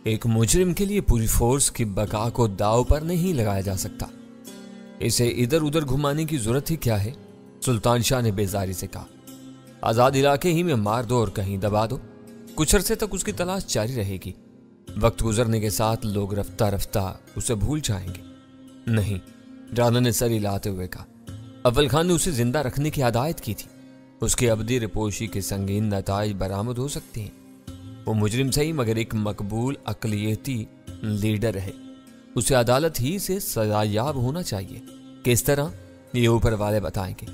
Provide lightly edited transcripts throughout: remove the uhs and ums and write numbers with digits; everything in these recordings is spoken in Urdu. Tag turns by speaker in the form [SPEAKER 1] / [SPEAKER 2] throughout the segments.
[SPEAKER 1] ایک مجرم کے لیے پوری فورس کی بقا کو داؤ پر نہیں لگایا جا سکتا۔ اسے ادھر ادھر گھمانے کی ضرورت ہی کیا ہے؟ سلطان شاہ نے بیزاری سے کہا۔ آزاد علاقے ہی میں مار دو اور کہیں دبا دو، کچھ عرصے تک اس کی تلاش جاری رہے گی۔ وقت گزرنے کے ساتھ لوگ رفتہ رفتہ اسے بھول جائیں گے۔ نہیں، رانا نے سر ہلاتے ہوئے کہا۔ اول خان نے اسے زندہ رکھنے کی ہدایت کی تھی۔ اس کی ابدی رپوشی کے سنگین نتائج برآمد ہو سکتے ہیں۔ وہ مجرم صحیح مگر ایک مقبول اقلیتی لیڈر ہے۔ اسے عدالت ہی سے سزایاب ہونا چاہیے۔ کس طرح؟ یہ اوپر والے بتائیں گے۔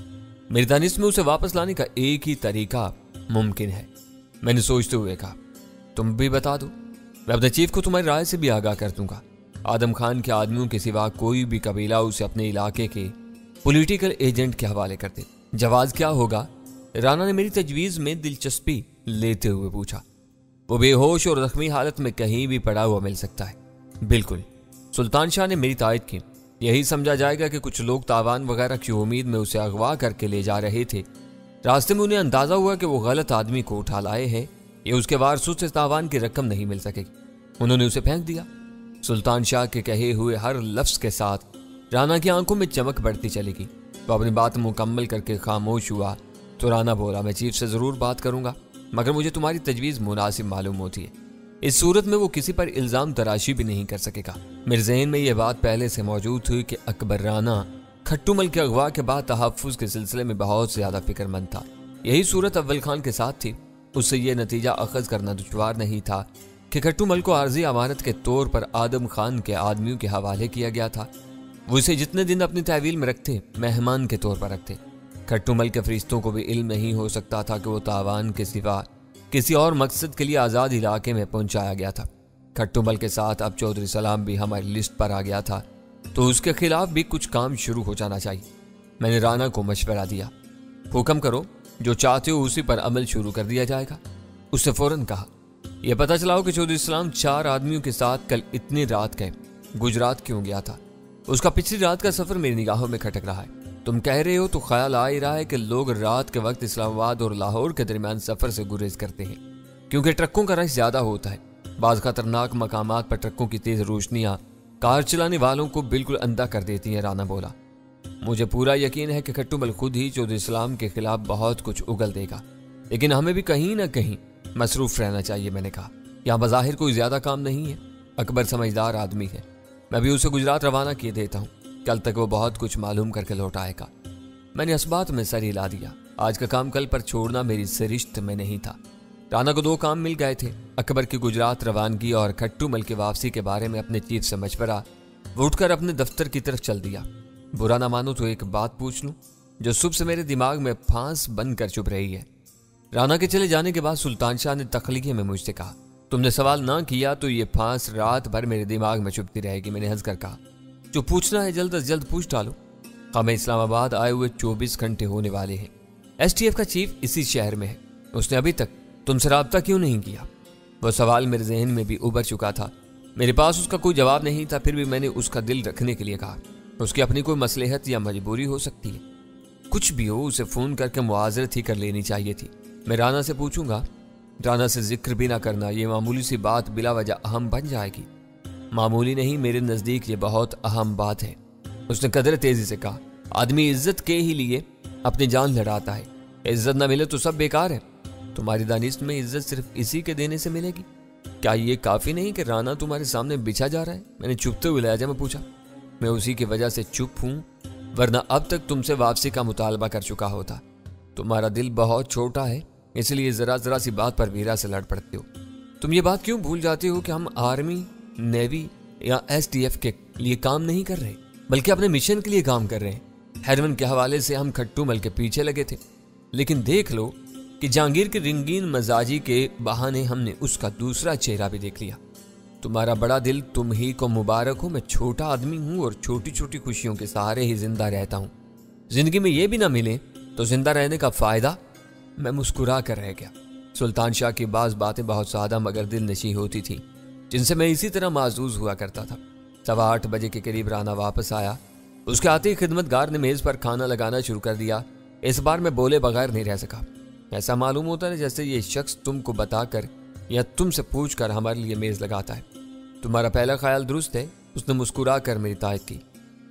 [SPEAKER 1] میری دانش میں اسے واپس لانے کا ایک ہی طریقہ ممکن ہے۔ میں نے سوچتے ہوئے کہا، تم بھی بتا دو۔ میں اپنے چیف کو تمہاری رائے سے بھی آگاہ کر دوں گا۔ آدم خان کے آدمیوں کے سوا کوئی بھی قبیلہ اسے اپنے علاقے کے پولیٹیکل ایجنٹ کے حوالے کر دے۔ جواز کیا ہوگا؟ رانا نے میری تجویز میں دلچسپی لیتے ہوئے پوچھا۔ وہ بے ہوش اور زخمی حالت میں کہیں بھی پڑا ہوا مل سکتا ہے۔ بالکل، سلطان شاہ نے میری تائید کی۔ یہی سمجھا جائے گا کہ کچھ لوگ تاوان وغیرہ کی امید میں اسے اغوا کر کے لے جا رہے تھے۔ راستے میں انہیں اندازہ ہوا کہ وہ غلط آدمی کو اٹھا لائے ہیں، یہ اس کے وارثوں سے تاوان کی رقم نہیں مل سکے گی، انہوں نے اسے پھینک دیا۔ سلطان شاہ کے کہے ہوئے ہر لفظ کے ساتھ رانا کی آنکھوں میں چمک بڑھتی چلی گئی۔ وہ اپنی بات مکمل کر کے خاموش ہوا تو رانا بولا، میں چیف سے ضرور بات کروں گا، مگر مجھے تمہاری تجویز مناسب معلوم ہوتی ہے۔ اس صورت میں وہ کسی پر الزام تراشی بھی نہیں کر سکے گا۔ میرے ذہن میں یہ بات پہلے سے موجود تھی کہ اکبر رانا کھٹو مل کے اغوا کے بعد تحفظ کے سلسلے میں بہت زیادہ فکر مند تھا۔ یہی صورت اول خان کے ساتھ تھی۔ اس سے یہ نتیجہ اخذ کرنا دشوار نہیں تھا کہ کھٹو مل کو عارضی امانت کے طور پر آدم خان کے آدمیوں کے حوالے کیا گیا تھا۔ وہ اسے جتنے دن اپنی تحویل میں رکھتے، مہمان کے طور پر رکھتے۔ کھٹو مل کے فرشتوں کو بھی علم نہیں ہو سکتا تھا کہ وہ تاوان کے سوا کسی اور مقصد کے لیے آزاد علاقے میں پہنچایا گیا تھا۔ کھٹو مل کے ساتھ اب چودھری سلام بھی ہماری لسٹ پر آ گیا تھا، تو اس کے خلاف بھی کچھ کام شروع ہو جانا چاہیے۔ میں نے رانا کو مشورہ دیا، حکم کرو، جو چاہتے ہو اسی پر عمل شروع کر دیا جائے گا۔ اس سے فوراً کہا، یہ پتہ چلاؤ کہ چودھری سلام 4 آدمیوں کے ساتھ کل اتنی رات گئے، گجرات کیوں گیا تھا؟ اس کا پچھلی رات کا سفر میری نگاہوں میں کھٹک رہا ہے۔ تم کہہ رہے ہو تو خیال آ ہی رہا ہے کہ لوگ رات کے وقت اسلام آباد اور لاہور کے درمیان سفر سے گریز کرتے ہیں، کیونکہ ٹرکوں کا رش زیادہ ہوتا ہے۔ بعض خطرناک مقامات پر ٹرکوں کی تیز روشنیاں کار چلانے والوں کو بالکل اندھا کر دیتی ہیں۔ رانا بولا، مجھے پورا یقین ہے کہ کھٹو مل خود ہی چودھری اسلام کے خلاف بہت کچھ اگل دے گا، لیکن ہمیں بھی کہیں نہ کہیں مصروف رہنا چاہیے۔ میں نے کہا، یہاں بظاہر کوئی زیادہ کام نہیں ہے، اکبر سمجھدار آدمی ہے، میں بھی اسے گجرات روانہ کیے دیتا ہوں، کل تک وہ بہت کچھ معلوم کر کے لوٹ آئے گا۔ میں نے اسبات میں سر ہلا دیا۔ آج کا کام کل پر چھوڑنا میری سرشت میں نہیں تھا۔ رانا کو 2 کام مل گئے تھے، اکبر کی گجرات روانگی اور کھٹو مل کی واپسی کے بارے میں اپنے چیف سے مشورہ۔ وہ اٹھ کر اپنے دفتر کی طرف چل دیا۔ برا نہ مانو تو ایک بات پوچھ لوں جو صبح سے میرے دماغ میں پھانس بن کر چپ رہی ہے۔ رانا کے چلے جانے کے بعد سلطان شاہ نے تخلیقے میں مجھ سے کہا، تم نے سوال نہ کیا تو یہ پھانس رات بھر میرے دماغ میں چپتی رہے گی۔ میں نے ہنس کر کہا، جو پوچھنا ہے جلد از جلد پوچھ ڈالو۔ ہمیں اسلام آباد آئے ہوئے 24 گھنٹے ہونے والے ہیں۔ ایس ٹی ایف کا چیف اسی شہر میں ہے، اس نے ابھی تک تم سے رابطہ کیوں نہیں کیا؟ وہ سوال میرے ذہن میں بھی ابھر چکا تھا۔ میرے پاس اس کا کوئی جواب نہیں تھا، پھر بھی میں نے اس کا دل رکھنے کے لیے کہا، اس کی اپنی کوئی مصلحت یا مجبوری ہو سکتی ہے، کچھ بھی ہو اسے فون کر کے معاذرت ہی کر لینی چاہیے تھی۔ میں رانا سے پوچھوں گا۔ رانا سے ذکر بھی نہ کرنا، یہ معمولی سی بات بلا وجہ اہم بن جائے گی۔ معمولی نہیں، میرے نزدیک یہ بہت اہم بات ہے، اس نے قدر تیزی سے کہا۔ آدمی عزت کے ہی لیے اپنی جان لڑاتا ہے، عزت نہ ملے تو سب بیکار ہے۔ تمہاری دانست میں عزت صرف اسی کے دینے سے ملے گی؟ کیا یہ کافی نہیں کہ رانا تمہارے سامنے بچھا جا رہا ہے؟ میں نے چپتے ہوئے لہجے میں پوچھا۔ میں اسی کی وجہ سے چپ ہوں، ورنہ اب تک تم سے واپسی کا مطالبہ کر چکا ہوتا۔ تمہارا دل بہت چھوٹا ہے، اس لیے ذرا سی بات پر ویرا سے لڑ پڑتے ہو۔ تم یہ بات کیوں بھول جاتے ہو کہ ہم آرمی، نیوی یا ایس ٹی ایف کے لیے کام نہیں کر رہے، بلکہ اپنے مشن کے لیے کام کر رہے ہیں۔ ہیروین کے حوالے سے ہم کھٹو مل کے پیچھے لگے تھے، لیکن دیکھ لو کہ جہانگیر کی رنگین مزاجی کے بہانے ہم نے اس کا دوسرا چہرہ بھی دیکھ لیا۔ تمہارا بڑا دل تم ہی کو مبارک ہو۔ میں چھوٹا آدمی ہوں اور چھوٹی چھوٹی خوشیوں کے سہارے ہی زندہ رہتا ہوں۔ زندگی میں یہ بھی نہ ملے تو زندہ رہنے کا فائدہ؟ میں مسکرا کر رہ گیا۔ سلطان شاہ کی بعض باتیں بہت سادہ مگر دل نشیں ہوتی تھیں، جن سے میں اسی طرح معزوز ہوا کرتا تھا۔ 8:15 بجے کے قریب رانا واپس آیا۔ اس کے آتے ہی خدمتگار نے میز پر کھانا لگانا شروع کر دیا۔ اس بار میں بولے بغیر نہیں رہ سکا۔ ایسا معلوم ہوتا ہے جیسے یہ شخص تم کو بتا کر یا تم سے پوچھ کر ہمارے لیے میز لگاتا ہے۔ تمہارا پہلا خیال درست ہے، اس نے مسکرا کر میری تائید کی۔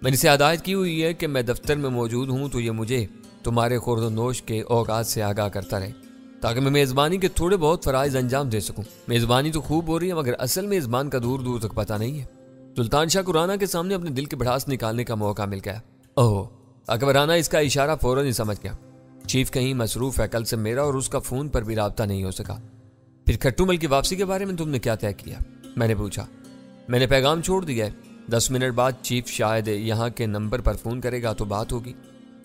[SPEAKER 1] میں نے اسے ہدایت کی ہوئی ہے کہ میں دفتر میں موجود ہوں تو یہ مجھے تمہارے خورد و نوش کے اوقات سے آگاہ کرتا رہے، تاکہ میں میزبانی کے تھوڑے بہت فرائض انجام دے سکوں۔ میزبانی تو خوب ہو رہی ہے مگر اصل میزبان کا دور دور تک پتہ نہیں ہے۔ سلطان شاہ کو رانا کے سامنے اپنے دل کی بھڑاس نکالنے کا موقع مل گیا۔ اوہ، اکبر رانا اس کا اشارہ فوراً ہی سمجھ گیا۔ چیف کہیں مصروف ہے، کل سے میرا اور اس کا فون پر بھی رابطہ نہیں ہو سکا۔ پھر کھٹو مل کی واپسی کے بارے میں تم نے کیا طے کیا؟ میں نے پوچھا۔ میں نے پیغام چھوڑ دیا ہے، 10 منٹ بعد چیف شاید یہاں کے نمبر پر فون کرے گا تو بات ہوگی۔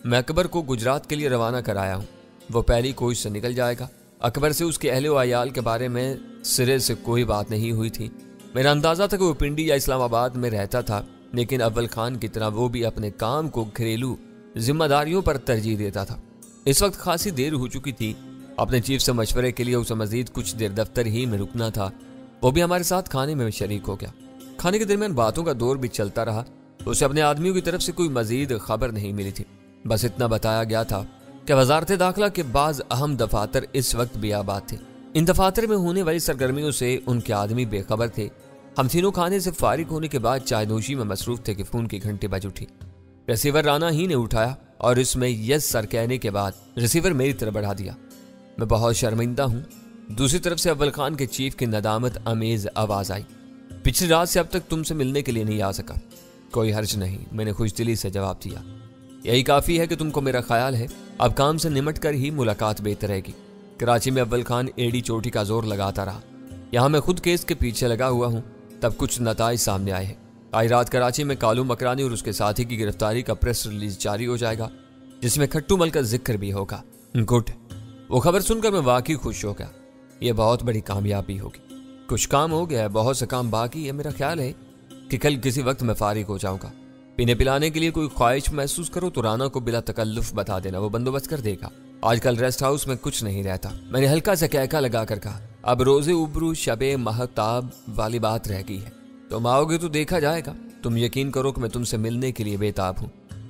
[SPEAKER 1] میں اکبر کو گجرات کے لیے روانہ کرایا ہوں، وہ پہلی کوشش سے نکل جائے گا۔ اکبر سے اس کے اہل و عیال کے بارے میں سرے سے کوئی بات نہیں ہوئی تھی۔ میرا اندازہ تھا کہ وہ پنڈی یا اسلام آباد میں رہتا تھا، لیکن اول خان کی طرح وہ بھی اپنے کام کو گھریلو ذمہ داریوں پر ترجیح دیتا تھا۔ اس وقت خاصی دیر ہو چکی تھی۔ اپنے چیف سے مشورے کے لیے اسے مزید کچھ دیر دفتر ہی میں رکنا تھا۔ وہ بھی ہمارے ساتھ کھانے میں شریک ہو گیا۔ کھانے کے درمیان باتوں کا دور بھی چلتا رہا۔ اسے اپنے آدمیوں کی طرف سے کوئی مزید خبر نہیں ملی تھی، بس اتنا بتایا گیا تھا کہ وزارت داخلہ کے بعض اہم دفاتر اس وقت بھی آباد تھے۔ ان دفاتر میں ہونے والی سرگرمیوں سے ان کے آدمی بے خبر تھے۔ ہم تینوں کھانے سے فارغ ہونے کے بعد چائے نوشی میں مصروف تھے کہ فون کی گھنٹی بج اٹھی۔ ریسیور رانا ہی نے اٹھایا اور اس میں یس سر کہنے کے بعد ریسیور میری طرف بڑھا دیا۔ میں بہت شرمندہ ہوں۔ دوسری طرف سے اول خان کے چیف کی ندامت آمیز آواز آئی۔ پچھلی رات سے اب تک تم سے ملنے کے لیے نہیں آ سکا۔ کوئی حرج نہیں، میں نے خوش دلی سے جواب دیا۔ یہی کافی ہے کہ تم کو میرا خیال ہے، اب کام سے نمٹ کر ہی ملاقات بہتر رہے گی۔ کراچی میں اول خان ایڑی چوٹی کا زور لگاتا رہا۔ یہاں میں خود کیس کے پیچھے لگا ہوا ہوں، تب کچھ نتائج سامنے آئے ہیں۔ آج رات کراچی میں کالو مکرانی اور اس کے ساتھی کی گرفتاری کا پریس ریلیز جاری ہو جائے گا، جس میں کھٹو مل کا ذکر بھی ہوگا۔ گڈ، وہ خبر سن کر میں واقعی خوش ہو گیا۔ یہ بہت بڑی کامیابی ہوگی۔ کچھ کام ہو گیا ہے، بہت سے کام باقی ہے۔ میرا خیال ہے کہ کل کسی وقت میں فارغ ہو جاؤں گا۔ پینے پلانے کے لیے کوئی خواہش محسوس کرو تو رانا کو بلا تکلف بتا دینا، وہ بندوبست کر دے گا۔ آج کل ریسٹ ہاؤس میں کچھ نہیں رہتا۔ میں نے ہلکا سا کہکا لگا کر کہا، اب روزے ابرو شب مہتاب والی بات رہ گئی ہے۔ تم آؤ گے تو دیکھا جائے گا۔ تم یقین کرو کہ میں تم سے ملنے کے لیے بےتاب ہوں،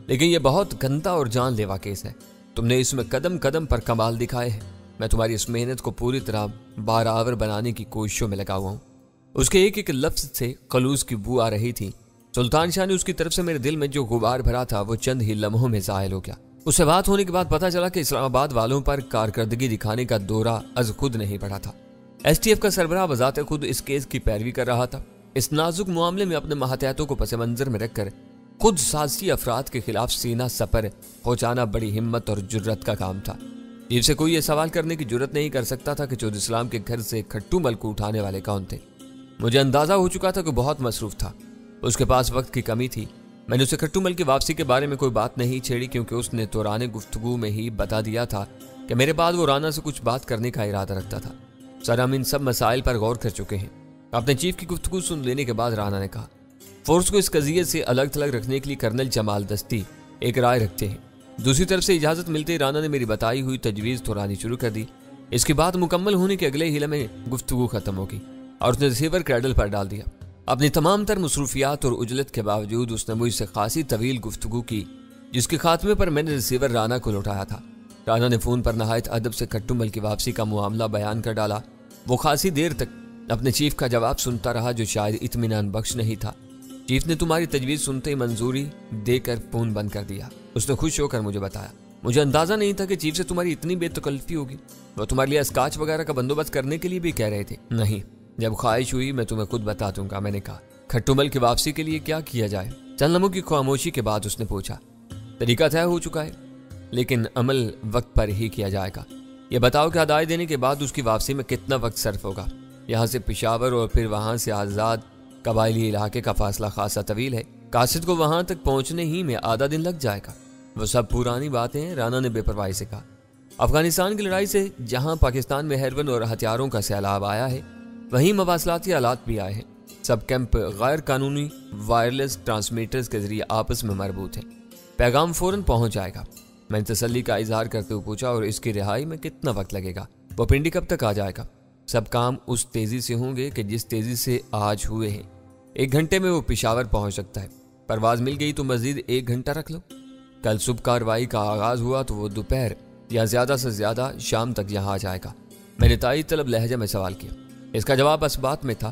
[SPEAKER 1] لیکن یہ بہت گندا اور جان لیوا کیس ہے۔ تم نے اس میں قدم قدم پر کمال دکھائے ہیں۔ میں تمہاری اس محنت کو پوری طرح بارآور بنانے کی کوششوں میں لگا ہوا ہوں۔ اس کے ایک ایک لفظ سے خلوص کی بو آ رہی تھی۔ سلطان شاہ نے اس کی طرف سے میرے دل میں جو غبار بھرا تھا وہ چند ہی لمحوں میں زائل ہو گیا۔ اس سے بات ہونے کے بعد پتہ چلا کہ اسلام آباد والوں پر کارکردگی دکھانے کا دورہ از خود نہیں پڑا تھا۔ ایس ٹی ایف کا سربراہ بذات خود اس کیس کی پیروی کر رہا تھا۔ اس نازک معاملے میں اپنے ماتحتوں کو پس منظر میں رکھ کر خود سازشی افراد کے خلاف سینہ سپر پہنچانا بڑی ہمت اور جرت کا کام تھا۔ جن سے کوئی یہ سوال کرنے کی جرت نہیں کر سکتا تھا کہ چودھری اسلام کے گھر سے کھٹو مل کو اٹھانے والے کون تھے۔ مجھے اندازہ ہو چکا تھا کہ بہت مصروف تھا، اس کے پاس وقت کی کمی تھی۔ میں نے اسے کھٹو مل کی واپسی کے بارے میں کوئی بات نہیں چھیڑی، کیونکہ اس نے دوران گفتگو میں ہی بتا دیا تھا کہ میرے بعد وہ رانا سے کچھ بات کرنے کا ارادہ رکھتا تھا۔ سر، ہم ان سب مسائل پر غور کر چکے ہیں۔ اپنے چیف کی گفتگو سن لینے کے بعد رانا نے کہا، فورس کو اس قضیے سے الگ تھلگ رکھنے کے لیے کرنل جمال دستی ایک رائے رکھتے ہیں۔ دوسری طرف سے اجازت ملتے ہی رانا نے میری بتائی ہوئی تجویز دہرانی شروع کر دی۔ اس کی بات مکمل ہونے کے اگلے ہی لمحے گفتگو ختم ہوگی اور اس نے ریسیور کریڈل پر ڈال دیا۔ اپنی تمام تر مصروفیات اور عجلت کے باوجود اس نے مجھ سے خاصی طویل گفتگو کی، جس کے خاتمے پر میں نے ریسیور رانا کو لوٹایا تھا۔ رانا نے فون پر نہایت ادب سے کھٹو مل کی واپسی کا معاملہ بیان کر ڈالا۔ وہ خاصی دیر تک اپنے چیف کا جواب سنتا رہا، جو شاید اطمینان بخش نہیں تھا۔ چیف نے تمہاری تجویز سنتے ہی منظوری دے کر فون بند کر دیا۔ اس نے خوش ہو کر مجھے بتایا، مجھے اندازہ نہیں تھا کہ چیف سے تمہاری اتنی بے تکلفی ہوگی۔ وہ تمہارے لیے اسکاچ وغیرہ کا بندوبست کرنے کے لیے بھی کہہ رہے تھے۔ نہیں، جب خواہش ہوئی میں تمہیں خود بتا دوں گا، میں نے کہا۔ کھٹو مل کی واپسی کے لیے کیا کیا جائے؟ چند لمحوں کی خاموشی کے بعد اس نے پوچھا۔ طریقہ طے ہو چکا ہے، لیکن عمل وقت پر ہی کیا جائے گا۔ یہ بتاؤ کہ ہدایت دینے کے بعد اس کی واپسی میں کتنا وقت صرف ہوگا؟ یہاں سے پشاور اور پھر وہاں سے آزاد قبائلی علاقے کا فاصلہ خاصا طویل ہے۔ قاصد کو وہاں تک پہنچنے ہی میں آدھا دن لگ جائے گا۔ وہ سب پرانی باتیں ہیں، رانا نے بے پرواہی سے کہا۔ افغانستان کی لڑائی سے جہاں پاکستان میں ہیروین اور ہتھیاروں کا سیلاب آیا ہے، وہیں مواصلاتی آلات بھی آئے ہیں۔ سب کیمپ غیر قانونی وائرلیس ٹرانسمیٹرز کے ذریعے آپس میں مربوط ہیں۔ پیغام فوراً پہنچ جائے گا۔ میں نے تسلی کا اظہار کرتے ہوئے پوچھا، اور اس کی رہائی میں کتنا وقت لگے گا؟ وہ پنڈی کب تک آ جائے گا؟ سب کام اس تیزی سے ہوں گے کہ جس تیزی سے آج ہوئے ہیں۔ 1 گھنٹے میں وہ پشاور پہنچ سکتا ہے۔ پرواز مل گئی تو مزید 1 گھنٹہ رکھ لو۔ کل صبح کارروائی کا آغاز ہوا تو وہ دوپہر یا زیادہ سے زیادہ شام تک یہاں آ جائے گا۔ میں نے تائید طلب لہجے میں سوال کیا۔ اس کا جواب اس بات میں تھا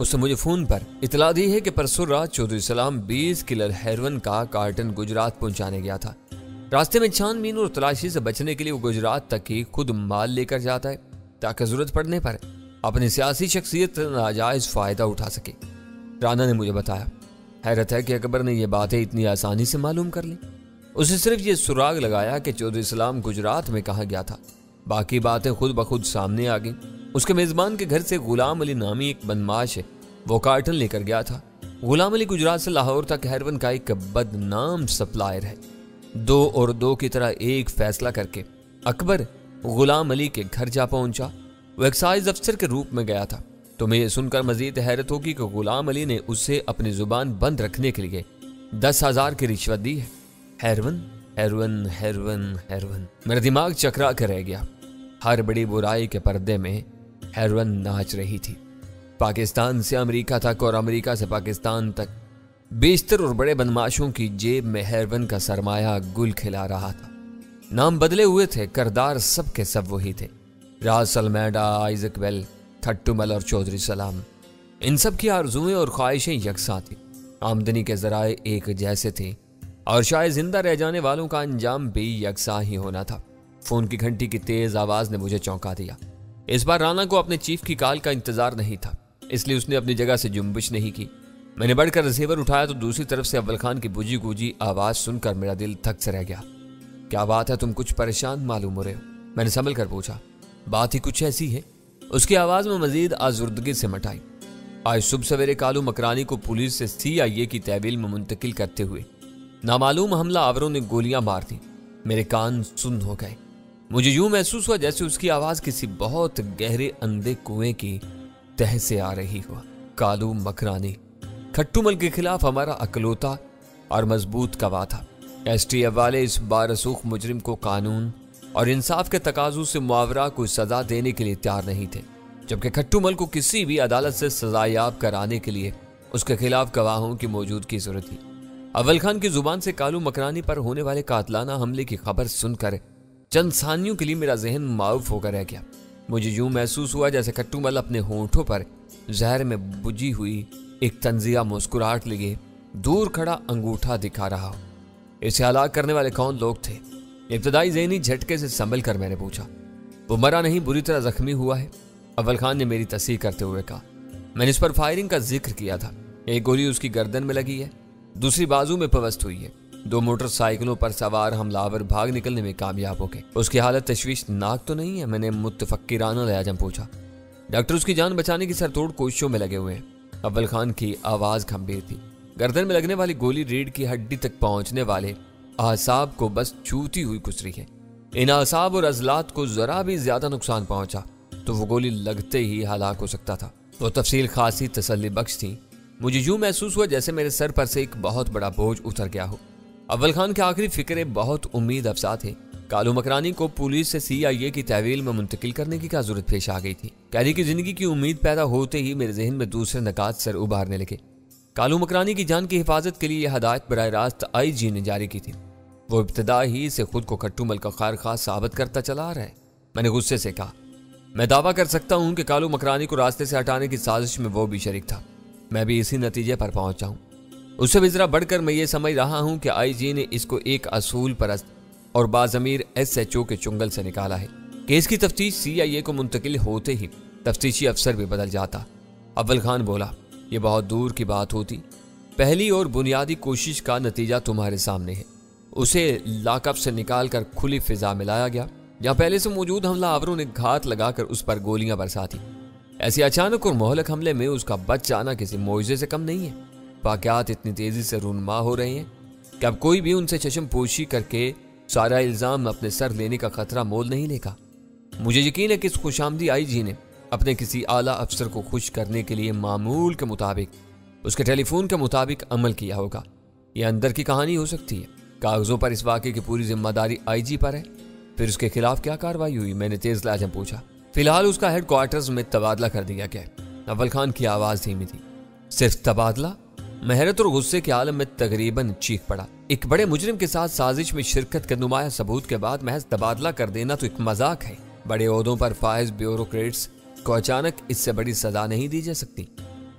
[SPEAKER 1] اس نے مجھے فون پر اطلاع دی ہے کہ پرسوں رات چودھری سلام 20 کلر ہیروئن کا کارٹن گجرات پہنچانے گیا تھا۔ راستے میں چھان بین اور تلاشی سے بچنے کے لیے وہ گجرات تک ہی خود مال لے کر جاتا ہے تاکہ ضرورت پڑنے پر اپنی سیاسی شخصیت ناجائز فائدہ اٹھا سکے۔ رانا نے مجھے بتایا، حیرت ہے کہ اکبر نے یہ باتیں اتنی آسانی سے معلوم کر لی۔ اسے صرف یہ سراغ لگایا کہ چودھری سلام گجرات میں کہاں گیا تھا، باقی باتیں خود بخود سامنے آ گئیں۔ اس کے میزبان کے گھر سے غلام علی نامی ایک بدمعاش ہے، وہ کارٹن لے کر گیا تھا۔ غلام علی گجرات سے لاہور تک ہیروئن کا ایک بدنام سپلائر ہے۔ 2 اور 2 کی طرح ایک فیصلہ کر کے اکبر غلام علی کے گھر جا پہنچا۔ وہ ایکسائز افسر کے روپ میں گیا تھا۔ تمہیں یہ سن کر مزید حیرت ہوگی کہ غلام علی نے اسے اپنی زبان بند رکھنے کے لیے 10,000 کی رشوت دی ہے۔ ہیروئن ہیروئن ہیروئن ہیروئن، میرا دماغ چکرا کر رہ گیا۔ ہر بڑی برائی کے پردے میں ہیروئن ناچ رہی تھی۔ پاکستان سے امریکہ تک اور امریکہ سے پاکستان تک بیشتر اور بڑے بدماشوں کی جیب میں ہیروئن کا سرمایہ گل کھلا رہا تھا۔ نام بدلے ہوئے تھے، کردار سب کے سب وہی تھے۔ راس المیڈا، آئزک ویل، کھٹو مل اور چودھری سلام، ان سب کی آرزوئیں اور خواہشیں یکساں تھیں۔ آمدنی کے ذرائع ایک جیسے تھے اور شاید زندہ رہ جانے والوں کا انجام بھی یکساں ہی ہونا تھا۔ فون کی گھنٹی کی تیز آواز نے مجھے چونکا دیا۔ اس بار رانا کو اپنے چیف کی کال کا انتظار نہیں تھا، اس لیے اس نے اپنی جگہ سے جنبش نہیں کی۔ میں نے بڑھ کر ریسیور اٹھایا تو دوسری طرف سے اول خان کی بجھی گوجی آواز سن کر میرا دل تھک سے رہ گیا۔ کیا بات ہے، تم کچھ پریشان معلوم ہو رہے ہو؟ میں نے سنبھل کر پوچھا۔ بات ہی کچھ ایسی ہے، اس کی آواز میں مزید آزردگی سے مٹائی۔ آج صبح سویرے کالو مکرانی کو پولیس سے CIA کی تحویل میں منتقل کرتے ہوئے نامعلوم حملہ آوروں نے گولیاں مار دی۔ میرے کان سن ہو گئے۔ مجھے یوں محسوس ہوا جیسے اس کی آواز کسی بہت گہرے اندھے کنویں کی تہ سے آ رہی ہوا۔ کالو مکرانی کھٹو مل کے خلاف ہمارا اکلوتا اور مضبوط گواہ تھا۔ STF والے اس بارسوخ مجرم کو قانون اور انصاف کے تقاضوں سے معاورہ کو سزا دینے کے لیے تیار نہیں تھے، جبکہ کھٹو مل کو کسی بھی عدالت سے سزا یاب کرانے کے لیے اس کے خلاف گواہوں کی موجودگی ضرورت تھی۔ اول خان کی زبان سے کالو مکرانی پر ہونے والے قاتلانہ حملے کی خبر سن کر چند ثانیوں کے لیے میرا ذہن معاف ہو کر رہ گیا۔ مجھے یوں محسوس ہوا جیسے کھٹو مل اپنے ہونٹوں پر زہر میں بجھی ہوئی ایک طنزیہ مسکراہٹ لیے دور کھڑا انگوٹھا دکھا رہا ہو۔ اسے ہلاک کرنے والے کون لوگ تھے؟ ابتدائی ذہنی جھٹکے سے سنبھل کر میں نے پوچھا۔ وہ مرا نہیں، بری طرح زخمی ہوا ہے، اول خان نے میری تصحیح کرتے ہوئے کہا۔ میں نے اس پر فائرنگ کا ذکر کیا تھا۔ ایک گولی اس کی گردن میں لگی ہے، دوسری بازو میں پیوست ہوئی ہے۔ 2 موٹر سائیکلوں پر سوار حملہ آور بھاگ نکلنے میں کامیاب ہو گئے۔ اس کی حالت تشویشناک تو نہیں ہے؟ میں نے متفکرانہ لہجہ پوچھا۔ ڈاکٹر اس کی جان بچانے کی سرتوڑ کوششوں میں لگے ہوئے ہیں۔ اول خان کی آواز گھمبیر تھی۔ گردن میں لگنے والی گولی ریڑھ کی ہڈی تک پہنچنے والے اعصاب کو بس چھوتی ہوئی گزری ہے۔ ان اعصاب اور عضلات کو ذرا بھی زیادہ نقصان پہنچا تو وہ گولی لگتے ہی ہلاک ہو سکتا تھا۔ وہ تفصیل خاصی تسلی بخش تھی۔ مجھے یوں محسوس ہوا جیسے میرے سر پر سے ایک بہت بڑا بوجھ اتر گیا ہو۔ اول خان کے آخری فکرے بہت امید افزا تھے۔ کالو مکرانی کو پولیس سے CIA کی تحویل میں منتقل کرنے کی کیا ضرورت پیش آ گئی تھی؟ قیدی کی زندگی کی امید پیدا ہوتے ہی میرے ذہن میں دوسرے نکات سر ابھارنے لگے۔ کالو مکرانی کی جان کی حفاظت کے لیے یہ ہدایت براہ راست IG نے جاری کی تھی۔ وہ ابتدا ہی سے خود کو کھٹو مل کا خواہ ثابت کرتا چلا آ رہا ہے۔ میں نے غصے سے کہا، میں دعویٰ کر سکتا ہوں کہ کالو مکرانی کو راستے سے ہٹانے کی سازش میں وہ بھی شریک تھا۔ میں بھی اسی نتیجے پر پہنچا ہوں۔ اس سے بھی ذرا بڑھ کر میں یہ سمجھ رہا ہوں کہ IG نے اس کو ایک اصول پرست اور باضمیر SHO کے چنگل سے نکالا ہے۔ کیس کی تفتیش CIA کو منتقل ہوتے ہی تفتیشی افسر بھی بدل جاتا۔ اول خان بولا، یہ بہت دور کی بات ہوتی۔ پہلی اور بنیادی کوشش کا نتیجہ تمہارے سامنے ہے۔ اسے لاک اپ سے نکال کر کھلی فضا میں لایا گیا، جہاں پہلے سے موجود حملہ آوروں نے گھات لگا کر اس پر گولیاں برساتی۔ ایسے اچانک اور مہلک حملے میں اس کا بچ جانا کسی معجزے سے کم نہیں ہے۔ واقعات اتنی تیزی سے رونما ہو رہے ہیں کہ اب کوئی بھی ان سے چشم پوشی کر کے سارا الزام اپنے سر لینے کا خطرہ مول نہیں لے گا۔ مجھے یقین ہے کہ اس خوشامدی IG نے اپنے کسی اعلیٰ افسر کو خوش کرنے کے لیے معمول کے مطابق اس کے ٹیلی فون کے مطابق عمل کیا ہوگا۔ یہ اندر کی کہانی ہو سکتی ہے۔ کاغذوں پر اس واقعے کی پوری ذمہ داری IG پر ہے۔ پھر اس کے خلاف کیا کارروائی ہوئی؟ میں نے تیز لہجے میں پوچھا۔ فی الحال اس کا ہیڈ کوارٹرز میں تبادلہ کر دیا گیا۔ اول خان کی آواز دھیمی تھی۔ صرف تبادلہ؟ میں حیرت اور غصے کے عالم میں تقریباً چیخ پڑا۔ ایک بڑے مجرم کے ساتھ سازش میں شرکت کے نمایاں ثبوت کے بعد محض تبادلہ کر دینا تو ایک مذاق ہے۔ بڑے عہدوں پر فائز بیوروکریٹس کو اچانک اس سے بڑی سزا نہیں دی جا سکتی۔